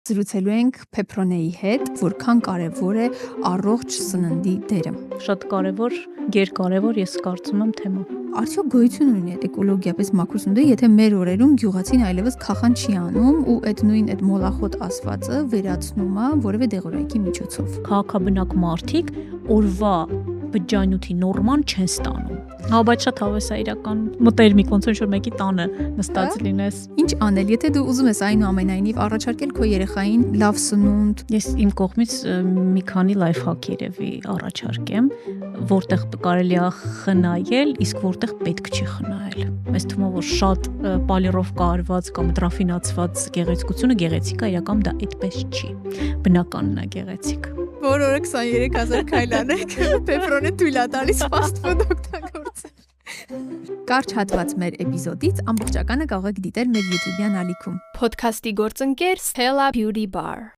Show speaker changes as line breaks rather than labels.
Զրուցելու ենք Փեփրոնեի հետ, որքան կարևոր է առողջ սննդի դերը։
Շատ կարևոր, գերկարևոր, ես կարծում եմ թեմա։
Արդյոք գոյություն ունի այդ էկոլոգիապես մաքուր սնունդը, եթե մեր օրերում գյուղացին այլևս քախան չի անում ու այդ մոլախոտ ասվածը վերացնում է որևէ դեղորայքի միջոցով։
Քաղաքաբնակ մարդիկ օրվա բջջանյութի նորման չեն ստանում։ Հա, բայց շատ հավես է իրական մտերմիկ, ոնց որ մեկի տանը նստած լինես։
Ինչ անել, եթե դու ուզում ես այնուամենայնիվ առաջարկել քո երեխային լավ սնունդ։
Ես իմ կողմից մի քանի լայֆհակ երևի առաջարկեմ, որտեղ կարելի է խնայել, իսկ որտեղ պետք չի խնայել։ Մեզ թվում է, որ շատ պալիրով կարված կամ տրաֆինացված գեղեցկությունը գեղեցիկ է, իրականում դա այդպես չի։ Բնականն է գեղեցիկ։
Որ օրը 23,000 քայլ անեք, Փեփրոնը թույլ է տալիս fast food օգտագործել։ Կարճ հատված մեր էպիզոդից ամբողջականը կարող եք դիտել մեր YouTube-յան ալիքում։
Podcast-ի գործընկեր Stella Beauty Bar